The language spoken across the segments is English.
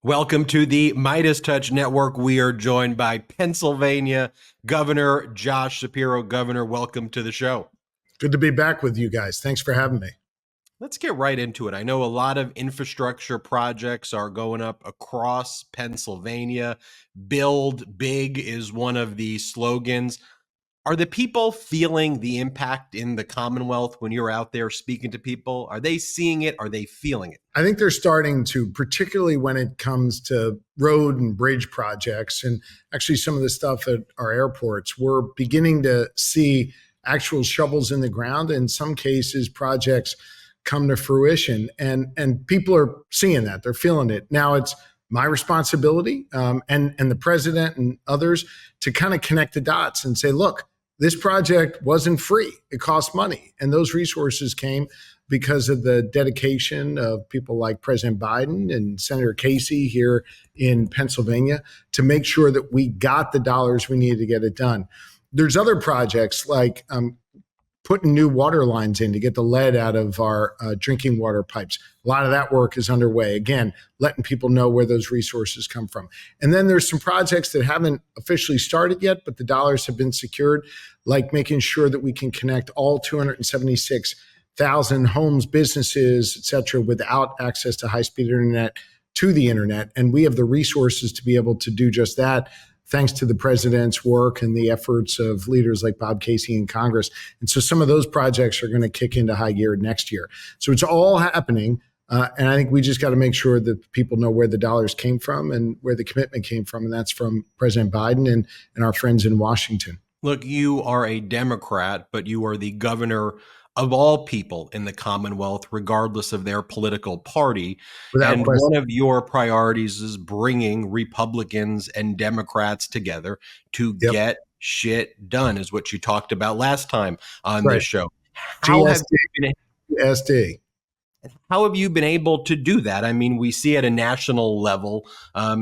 Welcome to the MeidasTouch Network. We are joined by Pennsylvania Governor Josh Shapiro. Governor, welcome to the show. Good to be back with you guys. Thanks for having me. Let's get right into it. I know a lot of infrastructure projects are going up across Pennsylvania. Build big is one of the slogans. Are the people feeling the impact in the Commonwealth when you're out there speaking to people? Are they seeing it? Are they feeling it? I think they're starting to, particularly when it comes to road and bridge projects and actually some of the stuff at our airports. We're beginning to see actual shovels in the ground. In some cases, projects come to fruition, and people are seeing that. They're feeling it. Now it's my responsibility and the president and others to kind of connect the dots and say, look, this project wasn't free. It cost money. And those resources came because of the dedication of people like President Biden and Senator Casey here in Pennsylvania to make sure that we got the dollars we needed to get it done. There's other projects like putting new water lines in to get the lead out of our drinking water pipes. A lot of that work is underway. Again, letting people know where those resources come from. And then there's some projects that haven't officially started yet, but the dollars have been secured, like making sure that we can connect all 276,000 homes, businesses, et cetera, without access to high-speed internet to the internet. And we have the resources to be able to do just that, thanks to the president's work and the efforts of leaders like Bob Casey in Congress. And so some of those projects are going to kick into high gear next year. So it's all happening. And I think we just got to make sure that people know where the dollars came from and where the commitment came from. And that's from President Biden and our friends in Washington. Look, you are a Democrat, but you are the governor of all people in the Commonwealth, regardless of their political party. And one of your priorities is bringing Republicans and Democrats together to get shit done, is what you talked about last time on this show. How have you been able to do that? I mean, we see at a national level,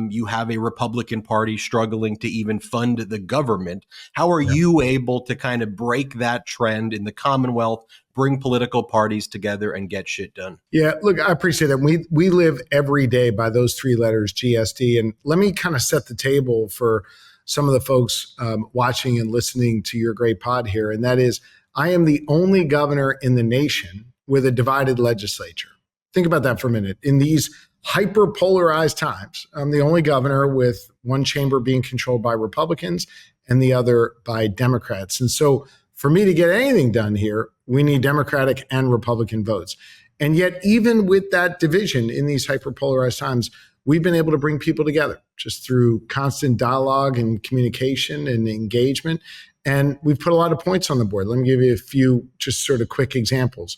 you have a Republican Party struggling to even fund the government. How are you able to kind of break that trend in the Commonwealth, bring political parties together and get shit done? Yeah, look, I appreciate that. We live every day by those three letters, GSD. And let me kind of set the table for some of the folks watching and listening to your great pod here. And that is, I am the only governor in the nation with a divided legislature. Think about that for a minute. In these hyper-polarized times, I'm the only governor with one chamber being controlled by Republicans and the other by Democrats. And so for me to get anything done here, we need Democratic and Republican votes. And yet, even with that division in these hyper-polarized times, we've been able to bring people together just through constant dialogue and communication and engagement. And we've put a lot of points on the board. Let me give you a few just sort of quick examples.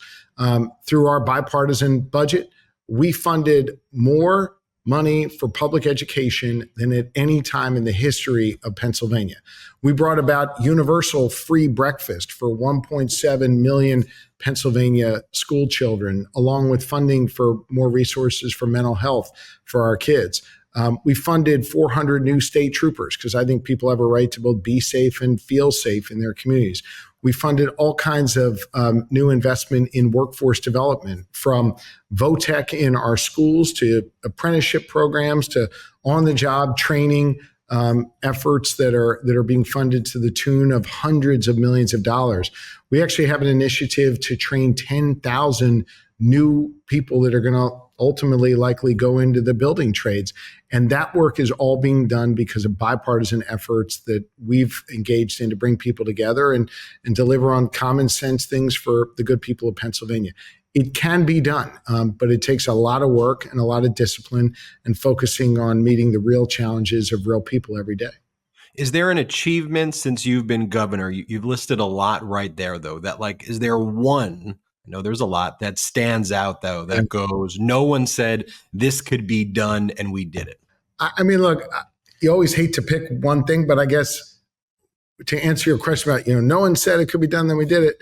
Through our bipartisan budget, we funded more money for public education than at any time in the history of Pennsylvania. We brought about universal free breakfast for 1.7 million Pennsylvania school children, along with funding for more resources for mental health for our kids. We funded 400 new state troopers because I think people have a right to both be safe and feel safe in their communities. We funded all kinds of new investment in workforce development, from VOTEC in our schools to apprenticeship programs to on-the-job training efforts that are being funded to the tune of hundreds of millions of dollars. We actually have an initiative to train 10,000 new people that are going to ultimately likely go into the building trades. And that work is all being done because of bipartisan efforts that we've engaged in to bring people together and deliver on common sense things for the good people of Pennsylvania. It can be done, but it takes a lot of work and a lot of discipline and focusing on meeting the real challenges of real people every day. Is there an achievement since you've been governor? You've listed a lot right there, though, that like, is there one? I know there's a lot that stands out, though, that goes, no one said this could be done and we did it. I mean, look, you always hate to pick one thing, but I guess to answer your question about, no one said it could be done, then we did it.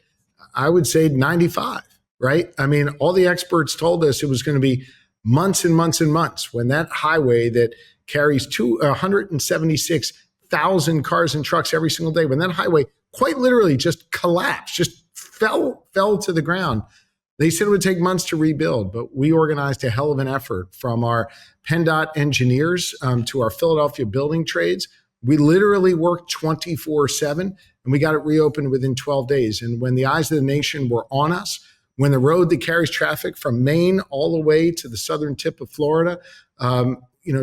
I would say 95, right? I mean, all the experts told us it was going to be months and months and months when that highway that carries 176,000 cars and trucks every single day, when that highway quite literally just collapsed, just fell to the ground. They said it would take months to rebuild, but we organized a hell of an effort from our PennDOT engineers to our Philadelphia building trades. We literally worked 24/7, and we got it reopened within 12 days. And when the eyes of the nation were on us, when the road that carries traffic from Maine all the way to the southern tip of Florida,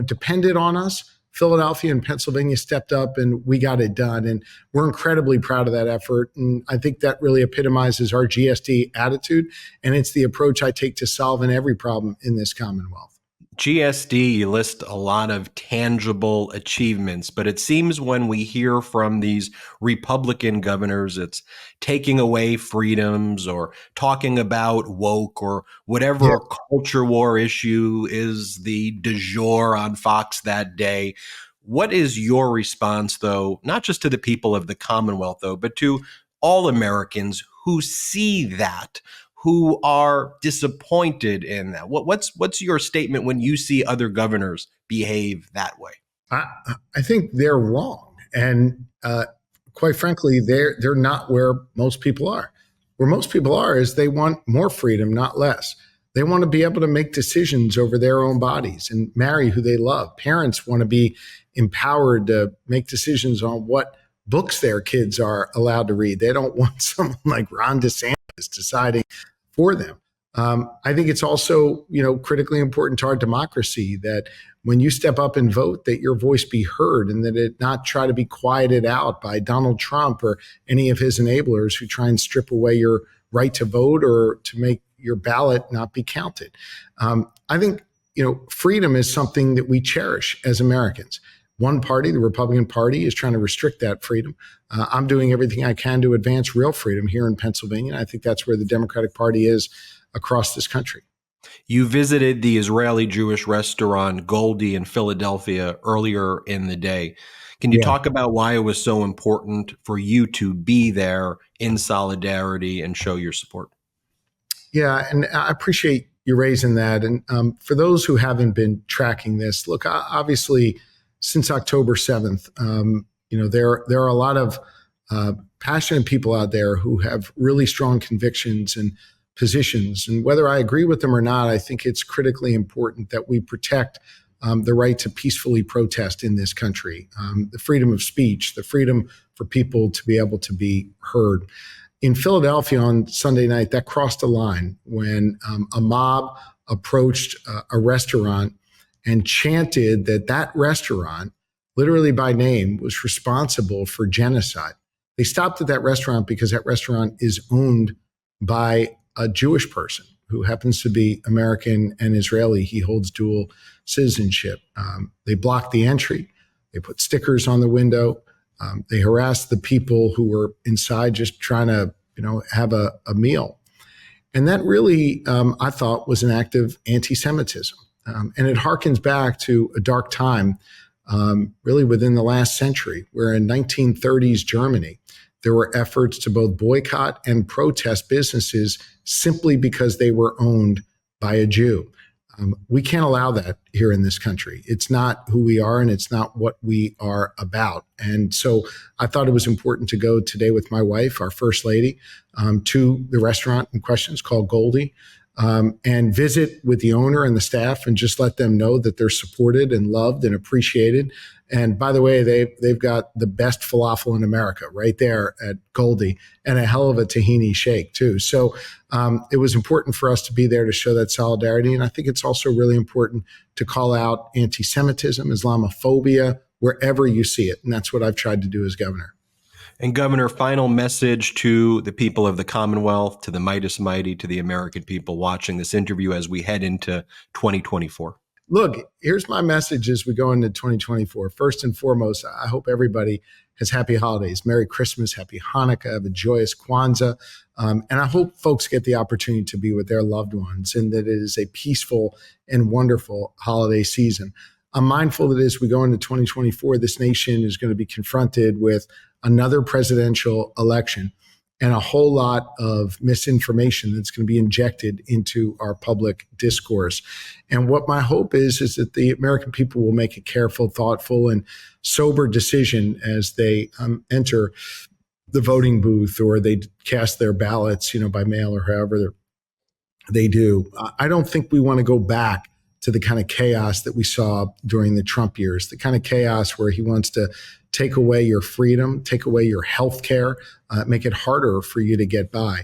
depended on us, Philadelphia and Pennsylvania stepped up and we got it done. And we're incredibly proud of that effort. And I think that really epitomizes our GSD attitude. And it's the approach I take to solving every problem in this Commonwealth. GSD, you list a lot of tangible achievements, but it seems when we hear from these Republican governors, it's taking away freedoms or talking about woke or whatever culture war issue is the du jour on Fox that day. What is your response, though, not just to the people of the Commonwealth, though, but to all Americans who see that, who are disappointed in that? What's your statement when you see other governors behave that way? I think they're wrong, and quite frankly, they're not where most people are. Where most people are is they want more freedom, not less. They want to be able to make decisions over their own bodies and marry who they love. Parents want to be empowered to make decisions on what books their kids are allowed to read. They don't want someone like Ron DeSantis deciding for them. I think it's also, critically important to our democracy that when you step up and vote, that your voice be heard and that it not try to be quieted out by Donald Trump or any of his enablers who try and strip away your right to vote or to make your ballot not be counted. I think, freedom is something that we cherish as Americans. One party, the Republican Party, is trying to restrict that freedom. I'm doing everything I can to advance real freedom here in Pennsylvania. I think that's where the Democratic Party is across this country. You visited the Israeli Jewish restaurant Goldie in Philadelphia earlier in the day. Can you talk about why it was so important for you to be there in solidarity and show your support? Yeah, and I appreciate you raising that. And for those who haven't been tracking this, look, obviously, since October 7th, there are a lot of passionate people out there who have really strong convictions and positions. And whether I agree with them or not, I think it's critically important that we protect the right to peacefully protest in this country, the freedom of speech, the freedom for people to be able to be heard. In Philadelphia on Sunday night, that crossed a line when a mob approached a restaurant and chanted that restaurant, literally by name, was responsible for genocide. They stopped at that restaurant because that restaurant is owned by a Jewish person who happens to be American and Israeli. He holds dual citizenship. They blocked the entry. They put stickers on the window. They harassed the people who were inside just trying to, have a meal. And that really, I thought, was an act of anti-Semitism. And it harkens back to a dark time, really within the last century, where in 1930s Germany, there were efforts to both boycott and protest businesses simply because they were owned by a Jew. We can't allow that here in this country. It's not who we are, and it's not what we are about. And so I thought it was important to go today with my wife, our first lady, to the restaurant in question. It's called Goldie. And visit with the owner and the staff and just let them know that they're supported and loved and appreciated. And by the way, they've got the best falafel in America right there at Goldie, and a hell of a tahini shake too. So it was important for us to be there to show that solidarity. And I think it's also really important to call out anti-Semitism, Islamophobia, wherever you see it. And that's what I've tried to do as governor. And Governor, final message to the people of the Commonwealth, to the Meidas Mighty, to the American people watching this interview as we head into 2024. Look, here's my message as we go into 2024. First and foremost, I hope everybody has happy holidays. Merry Christmas, happy Hanukkah, have a joyous Kwanzaa. And I hope folks get the opportunity to be with their loved ones and that it is a peaceful and wonderful holiday season. I'm mindful that as we go into 2024, this nation is going to be confronted with another presidential election and a whole lot of misinformation that's going to be injected into our public discourse. And what my hope is that the American people will make a careful, thoughtful, and sober decision as they enter the voting booth or they cast their ballots, by mail or however They do. I don't think we want to go back to the kind of chaos that we saw during the Trump years, the kind of chaos where he wants to take away your freedom, take away your health care, make it harder for you to get by.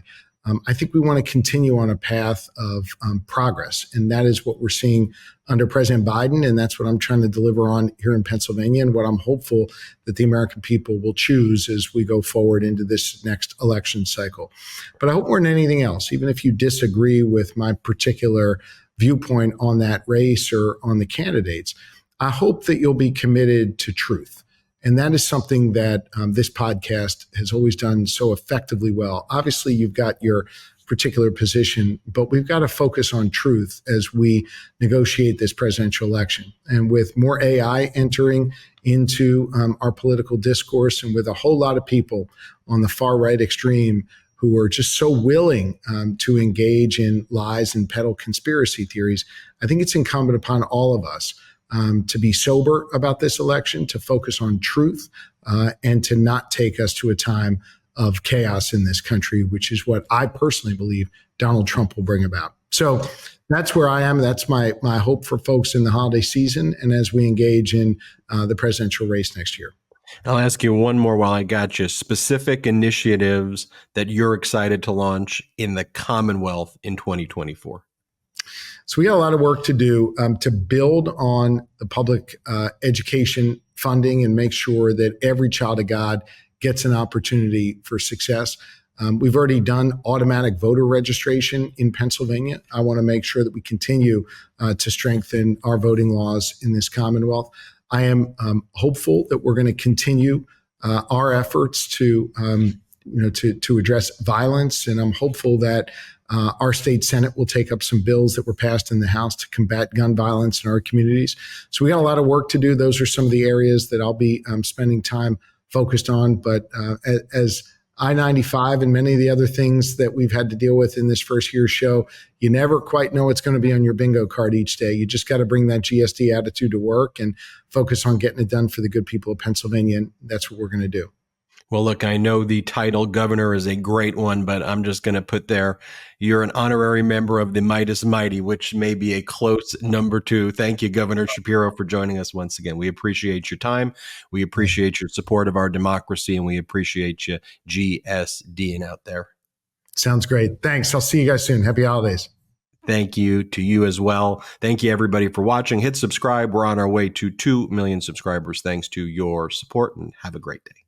I think we want to continue on a path of progress. And that is what we're seeing under President Biden. And that's what I'm trying to deliver on here in Pennsylvania, and what I'm hopeful that the American people will choose as we go forward into this next election cycle. But I hope more than anything else, even if you disagree with my particular viewpoint on that race or on the candidates, I hope that you'll be committed to truth. And that is something that this podcast has always done so effectively well. Obviously, you've got your particular position, but we've got to focus on truth as we negotiate this presidential election. And with more AI entering into our political discourse, and with a whole lot of people on the far right extreme who are just so willing to engage in lies and peddle conspiracy theories, I think it's incumbent upon all of us to be sober about this election, to focus on truth, and to not take us to a time of chaos in this country, which is what I personally believe Donald Trump will bring about. So that's where I am. That's my hope for folks in the holiday season and as we engage in the presidential race next year. I'll ask you one more while I got you. Specific initiatives that you're excited to launch in the Commonwealth in 2024. So we got a lot of work to do to build on the public education funding and make sure that every child of God gets an opportunity for success. We've already done automatic voter registration in Pennsylvania. I want to make sure that we continue to strengthen our voting laws in this Commonwealth. I am hopeful that we're going to continue our efforts to address violence, and I'm hopeful that our state Senate will take up some bills that were passed in the House to combat gun violence in our communities. So we got a lot of work to do. Those are some of the areas that I'll be spending time focused on. But as I-95 and many of the other things that we've had to deal with in this first year show, you never quite know what's going to be on your bingo card each day. You just got to bring that GSD attitude to work and focus on getting it done for the good people of Pennsylvania. And that's what we're going to do. Well, look, I know the title governor is a great one, but I'm just going to put there, you're an honorary member of the Meidas Mighty, which may be a close number 2. Thank you, Governor Shapiro, for joining us once again. We appreciate your time. We appreciate your support of our democracy, and we appreciate you GSDing out there. Sounds great. Thanks. I'll see you guys soon. Happy holidays. Thank you to you as well. Thank you, everybody, for watching. Hit subscribe. We're on our way to 2 million subscribers. Thanks to your support, and have a great day.